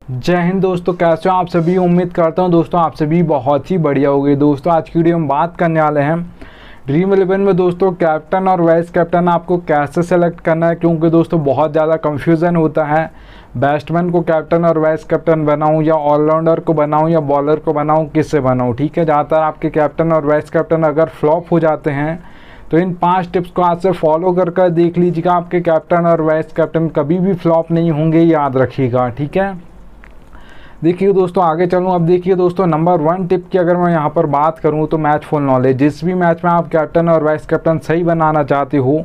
जय हिंद दोस्तों, कैसे हो आप सभी। उम्मीद करता हूं दोस्तों आप सभी बहुत ही बढ़िया हो गए। दोस्तों आज की वीडियो में बात करने वाले हैं ड्रीम 11 में दोस्तों कैप्टन और वाइस कैप्टन आपको कैसे सेलेक्ट करना है, क्योंकि दोस्तों बहुत ज़्यादा कंफ्यूजन होता है। बैट्समैन को कैप्टन और वाइस कैप्टन बनाऊं या ऑलराउंडर को बनाऊं या बॉलर को बनाऊं, किससे बनाऊं। ठीक है, ज़्यादातर आपके कैप्टन और वाइस कैप्टन अगर फ्लॉप हो जाते हैं तो इन 5 टिप्स को आज से फॉलो कर देख लीजिएगा। आपके कैप्टन और वाइस कैप्टन कभी भी फ्लॉप नहीं होंगे, याद रखिएगा। ठीक है, देखिए दोस्तों आगे चलूँ। अब देखिए दोस्तों, नंबर 1 टिप की अगर मैं यहाँ पर बात करूँ तो मैच फुल नॉलेज। जिस भी मैच में आप कैप्टन और वाइस कैप्टन सही बनाना चाहते हो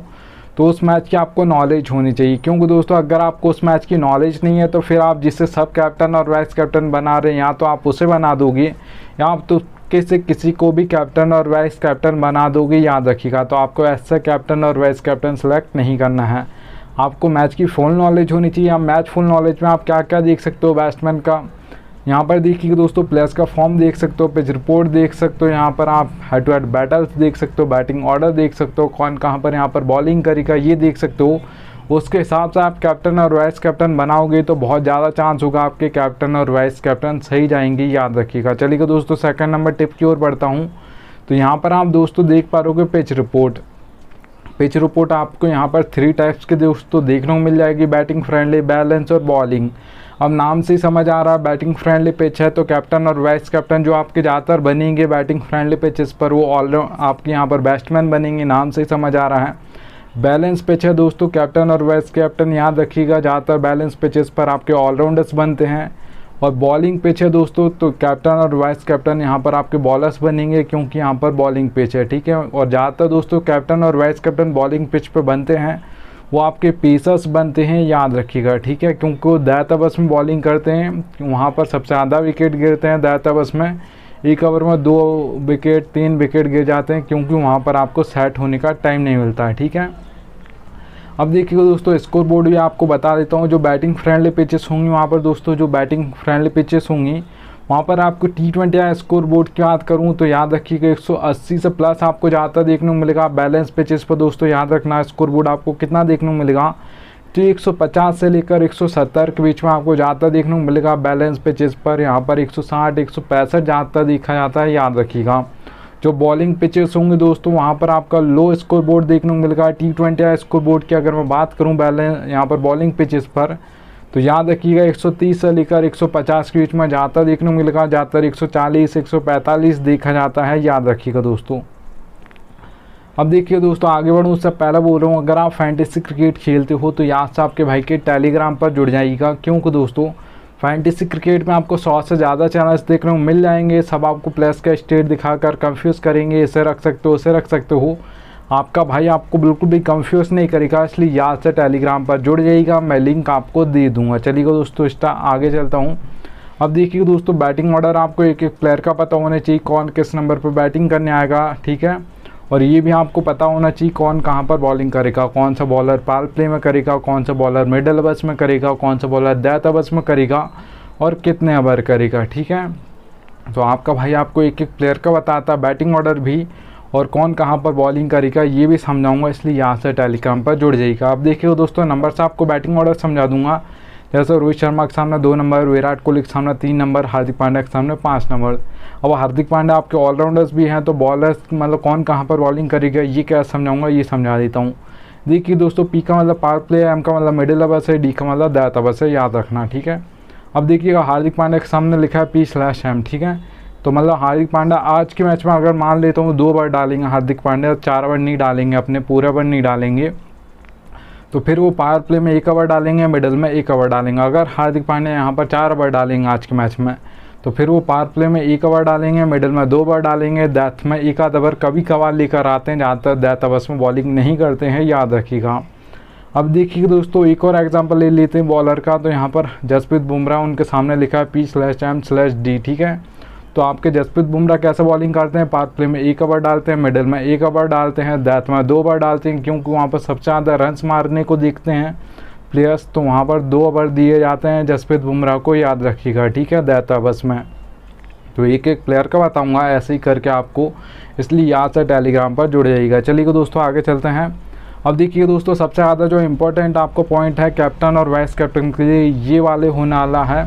तो उस मैच की आपको नॉलेज होनी चाहिए, क्योंकि दोस्तों अगर आपको उस मैच की नॉलेज नहीं है तो फिर आप जिससे सब कैप्टन और वाइस कैप्टन बना रहे हैं या तो आप उसे बना दोगे या आप तो किसी को भी कैप्टन और वाइस कैप्टन बना दोगे, याद रखिएगा। तो आपको ऐसा कैप्टन और वाइस कैप्टन सेलेक्ट नहीं करना है, आपको मैच की फुल नॉलेज होनी चाहिए। अब मैच फुल नॉलेज में आप क्या क्या देख सकते हो बैट्समैन का, यहाँ पर देखिए दोस्तों प्लेयर्स का फॉर्म देख सकते हो, पिच रिपोर्ट देख सकते हो, यहाँ पर आप हेड टू हेड बैटल्स देख सकते हो, बैटिंग ऑर्डर देख सकते हो, कौन कहाँ पर यहाँ पर बॉलिंग करेगा ये देख सकते हो। उसके हिसाब से आप कैप्टन और वाइस कैप्टन बनाओगे तो बहुत ज़्यादा चांस होगा आपके कैप्टन और वाइस कैप्टन सही जाएंगे, याद रखिएगा। चलिए दोस्तों सेकंड नंबर टिप की ओर बढ़ता हूँ। तो यहाँ पर आप दोस्तों देख पा रहे हो पिच रिपोर्ट। पिच रिपोर्ट आपको यहाँ पर 3 टाइप्स के दोस्तों देखने को मिल जाएगी, बैटिंग फ्रेंडली, बैलेंस और बॉलिंग। अब नाम से ही समझ आ रहा है बैटिंग फ्रेंडली पिच है तो कैप्टन और वाइस कैप्टन जो आपके ज़्यादातर बनेंगे बैटिंग फ्रेंडली पिचेस पर वो आपके यहाँ पर बैट्समैन बनेंगे, नाम से ही समझ आ रहा है। बैलेंस पिच है दोस्तों, कैप्टन और वाइस कैप्टन याद रखिएगा ज़्यादातर बैलेंस पिचेस पर आपके ऑलराउंडर्स बनते हैं। और बॉलिंग पिच है दोस्तों, तो कैप्टन और वाइस कैप्टन यहाँ पर आपके बॉलर्स बनेंगे, क्योंकि यहाँ पर बॉलिंग पिच है। ठीक है, और ज़्यादातर दोस्तों कैप्टन और वाइस कैप्टन बॉलिंग पिच पे बनते हैं वो आपके पेसर्स बनते हैं, याद रखिएगा। ठीक है, क्योंकि वो दाएं तबस में बॉलिंग करते हैं, वहाँ पर सबसे ज़्यादा विकेट गिरते हैं दाएं तबस में। एक ओवर में 2 विकेट 3 विकेट गिर जाते हैं, क्योंकि वहाँ पर आपको सेट होने का टाइम नहीं मिलता है। ठीक है, अब देखिए दोस्तों स्कोर बोर्ड भी आपको बता देता हूँ। जो बैटिंग फ्रेंडली पिचेस होंगी वहाँ पर दोस्तों जो बैटिंग फ्रेंडली पिचेस होंगी वहाँ पर आपको T20 या स्कोर बोर्ड की बात करूँ तो याद रखिएगा 180 से प्लस आपको ज़्यादा देखने को मिलेगा। बैलेंस पिचेस पर दोस्तों याद रखना स्कोर बोर्ड आपको कितना देखने को मिलेगा, तो 150 से लेकर 170 के बीच में आपको ज़्यादा देखने को मिलेगा बैलेंस पिचेस पर। यहाँ पर 160 165 ज़्यादा देखा जाता है, याद रखिएगा। जो बॉलिंग पिचेस होंगे दोस्तों वहाँ पर आपका लो स्कोर बोर्ड देखने को मिलेगा। T20 या स्कोर बोर्ड की अगर मैं बात करूँ बैलेंस यहाँ पर बॉलिंग पिचेस पर तो याद रखिएगा 130 से लेकर 150 के बीच में ज़्यादा देखने को मिलेगा, ज़्यादातर 140 145 देखा जाता है, याद रखिएगा दोस्तों। अब देखिए दोस्तों आगे बढ़ूँ उससे पहले बोल रहा हूँ अगर आप फैंटेसी क्रिकेट खेलते हो तो याद से आपके भाई के टेलीग्राम पर जुड़ जाइएगा, क्योंकि दोस्तों फैंटेसी क्रिकेट में आपको 100 से ज़्यादा चैनल्स देखने को मिल जाएंगे। सब आपको प्लेयर्स का स्टेट दिखाकर कंफ्यूज करेंगे, इसे रख सकते हो उसे रख सकते हो। आपका भाई आपको बिल्कुल भी कंफ्यूज नहीं करेगा, इसलिए याद से टेलीग्राम पर जुड़ जाइएगा, मैं लिंक आपको दे दूंगा। चलिए दोस्तों आगे चलता हूँ। अब देखिए दोस्तों बैटिंग ऑर्डर आपको एक एक प्लेयर का पता होना चाहिए, कौन किस नंबर पर बैटिंग करने आएगा। ठीक है, और ये भी आपको पता होना चाहिए कौन कहाँ पर बॉलिंग करेगा, कौन सा बॉलर पावर प्ले में करेगा, कौन सा बॉलर मिडल ओवर्स में करेगा, कौन सा बॉलर डेथ ओवर्स में करेगा और कितने ओवर करेगा। ठीक है, तो आपका भाई आपको एक एक प्लेयर का बताता बैटिंग ऑर्डर भी और कौन कहाँ पर बॉलिंग करेगा ये भी समझाऊंगा, इसलिए यहाँ से टेलीग्राम पर जुड़ जाइएगा। अब देखिए दोस्तों नंबर से आपको बैटिंग ऑर्डर समझा दूंगा। जैसे रोहित शर्मा के सामने 2 नंबर, विराट कोहली के सामने 3 नंबर, हार्दिक पांड्या के सामने 5 नंबर। अब हार्दिक पांड्या आपके ऑलराउंडर्स भी हैं तो बॉलर्स मतलब कौन कहाँ पर बॉलिंग करेगा ये क्या समझाऊंगा, ये समझा देता हूँ। देखिए दोस्तों पी का मतलब पावर प्ले, एम का मतलब मिडिल ओवर्स है, डी का मतलब डेथ ओवर्स है, याद रखना। ठीक है, अब देखिएगा हार्दिक पांड्या के सामने लिखा है P/M। ठीक है, तो मतलब हार्दिक पांड्या आज के मैच में अगर मान लेता हूँ 2 ओवर डालेंगे हार्दिक पांड्या, 4 ओवर नहीं डालेंगे, अपने पूरे ओवर नहीं डालेंगे, तो फिर वो पावर प्ले में 1 ओवर डालेंगे, मिडल में 1 ओवर डालेंगे। अगर हार्दिक पांड्या यहाँ पर 4 ओवर डालेंगे आज के मैच में तो फिर वो पावर प्ले में 1 ओवर डालेंगे, मिडल में 2 ओवर डालेंगे, डेथ में 1 आध ओवर कभी कभार लेकर आते हैं, ज़्यादातर डेथ ओवर्स में बॉलिंग नहीं करते हैं, याद रखिएगा। अब देखिए दोस्तों एक और एग्जांपल ले लेते हैं बॉलर का। तो यहाँ पर जसप्रीत बुमराह, उनके सामने लिखा है P/M/D। ठीक है, तो आपके जसप्रीत बुमराह कैसे बॉलिंग करते हैं, पावर प्ले में 1 ओवर डालते हैं, मिडल में 1 ओवर डालते हैं, डेथ में 2 ओवर डालते हैं, क्योंकि वहाँ पर सबसे ज़्यादा रन्स मारने को देखते हैं प्लेयर्स, तो वहाँ पर 2 ओवर दिए जाते हैं जसप्रीत बुमराह को, याद रखिएगा। ठीक है, डेथ ओवर्स में तो एक एक प्लेयर का बताऊँगा ऐसे ही करके आपको, इसलिए याद से टेलीग्राम पर जुड़ जाइएगा। चलिए दोस्तों आगे चलते हैं। अब देखिए दोस्तों सबसे ज़्यादा जो इम्पोर्टेंट आपको पॉइंट है कैप्टन और वाइस कैप्टन के लिए ये वाले होने वाला है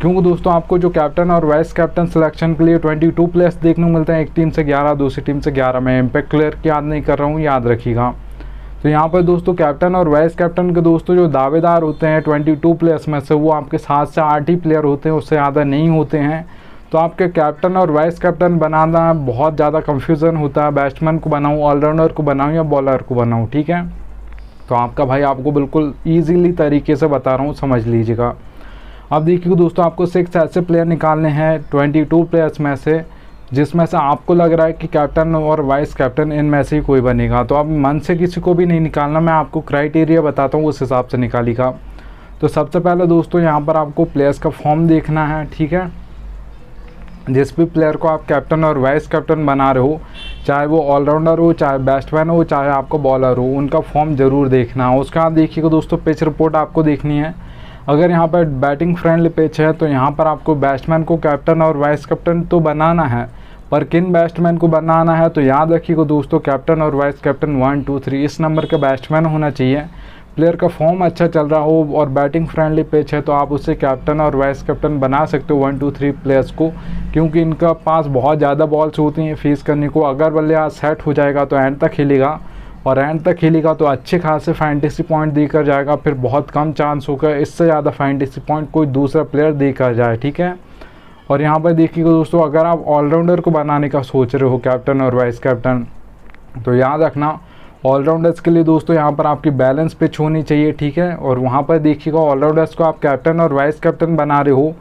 क्योंकि दोस्तों आपको जो कैप्टन और वाइस कैप्टन सिलेक्शन के लिए 22 प्लेयर्स देखने को मिलते हैं, एक टीम से 11, दूसरी टीम से 11। मैं इम्पैक्ट प्लेयर की याद नहीं कर रहा हूँ, याद रखिएगा। तो यहाँ पर दोस्तों कैप्टन और वाइस कैप्टन के दोस्तों जो दावेदार होते हैं 22 प्लेयर्स में से, वो आपके 7 से 8 ही प्लेयर होते हैं, उससे ज़्यादा नहीं होते हैं। तो आपके कैप्टन और वाइस कैप्टन बनाना बहुत ज़्यादा कन्फ्यूज़न होता है, बैट्समैन को बनाऊँ, ऑलराउंडर को बनाऊँ या बॉलर को बनाऊँ, ठीक है। तो आपका भाई आपको बिल्कुल ईजीली तरीके से बता रहा हूँ, समझ लीजिएगा। अब देखिए दोस्तों, आपको 6 ऐसे प्लेयर निकालने हैं 22 प्लेयर्स में से, जिसमें से आपको लग रहा है कि कैप्टन और वाइस कैप्टन इनमें से ही कोई बनेगा। तो अब मन से किसी को भी नहीं निकालना, मैं आपको क्राइटेरिया बताता हूँ, उस हिसाब से निकालिएगा। तो सबसे पहले दोस्तों यहाँ पर आपको प्लेयर्स का फॉर्म देखना है, ठीक है। जिस भी प्लेयर को आप कैप्टन और वाइस कैप्टन बना रहे हो, चाहे वो ऑलराउंडर हो, चाहे बैट्समैन हो, चाहे आपको बॉलर हो, उनका फॉर्म ज़रूर देखना है। उसका आप देखिएगा दोस्तों, पिच रिपोर्ट आपको देखनी है। अगर यहाँ पर बैटिंग फ्रेंडली पिच है तो यहाँ पर आपको बैट्समैन को कैप्टन और वाइस कैप्टन तो बनाना है, पर किन बैट्समैन को बनाना है तो याद रखिएगा दोस्तों, कैप्टन और वाइस कैप्टन 1, 2, 3 इस नंबर का बैट्समैन होना चाहिए। प्लेयर का फॉर्म अच्छा चल रहा हो और बैटिंग फ्रेंडली पिच है तो आप उससे कैप्टन और वाइस कैप्टन बना सकते हो 1, 2, 3 प्लेयर्स को, क्योंकि इनका पास बहुत ज़्यादा बॉल्स होती हैं फेस करने को। अगर बल्लेबाज सेट हो जाएगा तो एंड तक खेलेगा, और एंड तक खेलेगा तो अच्छे खासे फैंटेसी पॉइंट देकर जाएगा। फिर बहुत कम चांस होगा इससे ज़्यादा फैंटेसी पॉइंट कोई दूसरा प्लेयर देकर जाए, ठीक है। और यहाँ पर देखिएगा दोस्तों, अगर आप ऑलराउंडर को बनाने का सोच रहे हो कैप्टन और वाइस कैप्टन, तो याद रखना ऑलराउंडर्स के लिए दोस्तों यहाँ पर आपकी बैलेंस पिच होनी चाहिए, ठीक है। और वहाँ पर देखिएगा ऑलराउंडर्स को आप कैप्टन और वाइस कैप्टन बना रहे हो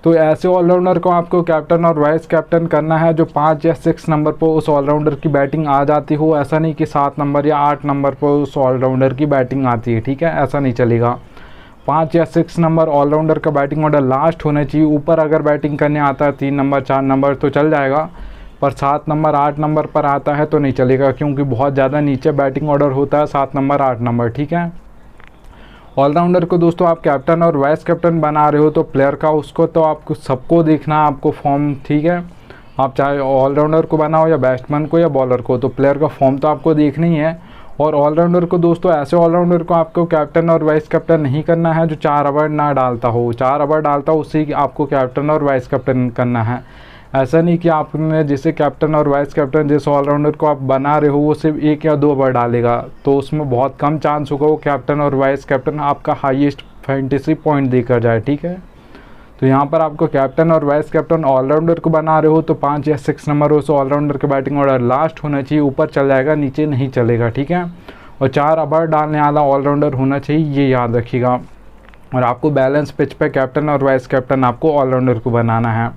तो ऐसे ऑलराउंडर को आपको कैप्टन और वाइस कैप्टन करना है जो 5 या 6 नंबर पर उस ऑलराउंडर की बैटिंग आ जाती हो। ऐसा नहीं कि 7 नंबर या 8 नंबर पर उस ऑलराउंडर की बैटिंग आती है, ठीक है, ऐसा नहीं चलेगा। 5 या 6 नंबर ऑलराउंडर का बैटिंग ऑर्डर लास्ट होना चाहिए। ऊपर अगर बैटिंग करने आता है 3 नंबर 4 नंबर तो चल जाएगा, पर 7 नंबर 8 नंबर पर आता है तो नहीं चलेगा, क्योंकि बहुत ज़्यादा नीचे बैटिंग ऑर्डर होता है 7 नंबर 8 नंबर, ठीक है। ऑलराउंडर को दोस्तों आप कैप्टन और वाइस कैप्टन बना रहे हो तो प्लेयर का उसको तो आपको सबको देखना है, आपको फॉर्म, ठीक है। आप चाहे ऑलराउंडर को बनाओ या बैट्समैन को या बॉलर को, तो प्लेयर का फॉर्म तो आपको देखना ही है। और ऑलराउंडर को दोस्तों, ऐसे ऑलराउंडर को आपको कैप्टन और वाइस कैप्टन नहीं करना है जो 4 ओवर ना डालता हो। 4 ओवर डालता हो उसी आपको कैप्टन और वाइस कैप्टन करना है। ऐसा नहीं कि आपने जिसे कैप्टन और वाइस कैप्टन जिस ऑलराउंडर को आप बना रहे हो वो सिर्फ 1 या 2 ओवर डालेगा, तो उसमें बहुत कम चांस होगा वो कैप्टन और वाइस कैप्टन आपका हाईएस्ट फैंटेसी पॉइंट देकर जाए, ठीक है। तो यहाँ पर आपको कैप्टन और वाइस कैप्टन ऑलराउंडर को बना रहे हो तो 5 या 6 नंबर उस ऑलराउंडर के बैटिंग ऑर्डर लास्ट होना चाहिए, ऊपर चल जाएगा, नीचे नहीं चलेगा, ठीक है। और 4 ओवर डालने वाला ऑलराउंडर होना चाहिए, ये याद रखिएगा। और आपको बैलेंस पिच पे कैप्टन और वाइस कैप्टन आपको ऑलराउंडर को बनाना है।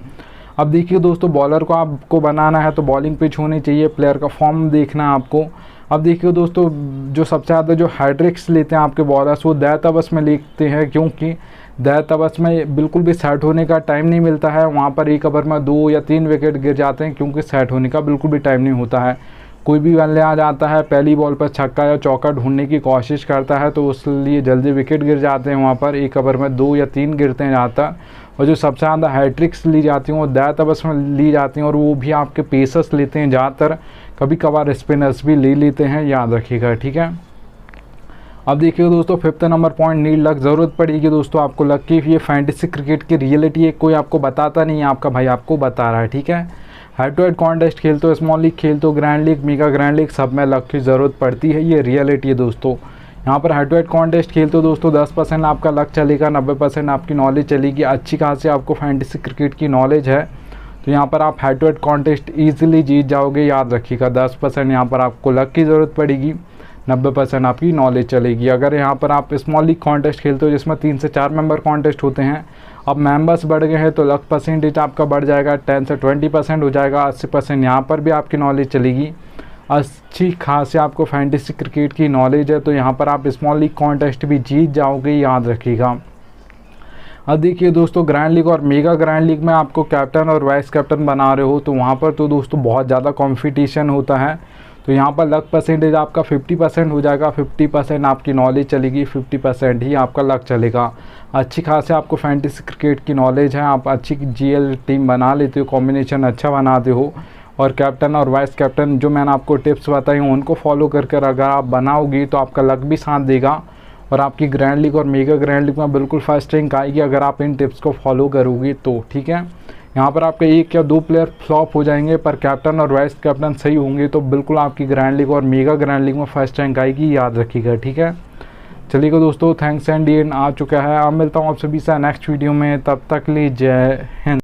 अब देखिए दोस्तों, बॉलर को आपको बनाना है तो बॉलिंग पिच होनी चाहिए, प्लेयर का फॉर्म देखना है आपको। अब देखिए दोस्तों, जो सबसे ज़्यादा जो हैट्रिक्स लेते हैं आपके बॉलर्स वो दैत अवस में लेते हैं, क्योंकि दैत अवस में बिल्कुल भी सेट होने का टाइम नहीं मिलता है। वहाँ पर 1 ओवर में 2 या 3 विकेट गिर जाते हैं, क्योंकि सेट होने का बिल्कुल भी टाइम नहीं होता है। कोई भी बल्लेबाज आता है पहली बॉल पर छक्का या चौका ढूंढने की कोशिश करता है तो उसके लिए जल्दी विकेट गिर जाते हैं। वहाँ पर 1 ओवर में 2 या 3 गिरते हैं ज़्यादातर। और जो सबसे ज़्यादा हैट्रिक्स ली जाती हैं वो दैत अवस में ली जाती हैं, और वो भी आपके पेसर्स लेते हैं ज़्यादातर, कभी कभार स्पिनर्स भी ले लेते हैं, याद रखिएगा, ठीक है। अब देखिए दोस्तों, 5th number point need luck. ज़रूरत पड़ेगी दोस्तों आपको लक की। ये फैंटेसी क्रिकेट की रियलिटी है, कोई आपको बताता नहीं है, आपका भाई आपको बता रहा है, ठीक है। हेड टू हेड कॉन्टेस्ट खेलते हो, स्मॉल लीग खेलते हो, grand league, mega grand league, सब में लक की ज़रूरत पड़ती है, ये रियलिटी है दोस्तों। यहाँ पर हेड टू हेड कॉन्टेस्ट खेलते हो दोस्तों, 10% आपका लक चलेगा, 90% आपकी नॉलेज चलेगी। अच्छी खासी आपको फैंटेसी क्रिकेट की नॉलेज है तो यहाँ पर आप head to head contest easily जीत जाओगे, याद रखिएगा। 10% यहाँ पर आपको लक की ज़रूरत पड़ेगी, 90% आपकी नॉलेज चलेगी। अगर यहाँ पर आप स्मॉल लीग कॉन्टेस्ट खेलते हो जिसमें 3 से 4 मेंबर कॉन्टेस्ट होते हैं, अब मेंबर्स बढ़ गए हैं तो लक परसेंटेज आपका बढ़ जाएगा, 10 से 20% हो जाएगा, 80% यहाँ पर भी आपकी नॉलेज चलेगी। अच्छी खासी आपको फैंटेसी क्रिकेट की नॉलेज है तो यहाँ पर आप स्मॉल लीग कॉन्टेस्ट भी जीत जाओगे, याद रखिएगा। अब देखिए दोस्तों, ग्रैंड लीग और मेगा ग्रैंड लीग में आपको कैप्टन और वाइस कैप्टन बना रहे हो तो वहाँ पर तो दोस्तों बहुत ज़्यादा कंपटीशन होता है। तो यहाँ पर लक परसेंटेज आपका 50% हो जाएगा, 50% आपकी नॉलेज चलेगी, 50% ही आपका लक चलेगा। अच्छी खासी आपको फैंटेसी क्रिकेट की नॉलेज है, आप अच्छी GL टीम बना लेते हो, कॉम्बिनेशन अच्छा बनाते हो, और कैप्टन और वाइस कैप्टन जो मैंने आपको टिप्स बताई उनको फॉलो कर कर अगर आप बनाओगी तो आपका लक भी साथ देगा और आपकी ग्रैंड लीग और मेगा ग्रैंड लीग में बिल्कुल फर्स्ट रैंक आएगी अगर आप इन टिप्स को फॉलो करोगे तो, ठीक है। यहाँ पर आपके 1 या 2 प्लेयर फ्लॉप हो जाएंगे, पर कैप्टन और वाइस कैप्टन सही होंगे तो बिल्कुल आपकी ग्रैंड लीग और मेगा ग्रैंड लीग में फर्स्ट रैंक आएगी, याद रखिएगा, ठीक है। चलिए दोस्तों, थैंक्स एंड एंड आ चुका है। अब मिलता हूँ आप सभी से नेक्स्ट वीडियो में, तब तक के लिए जय हिंद।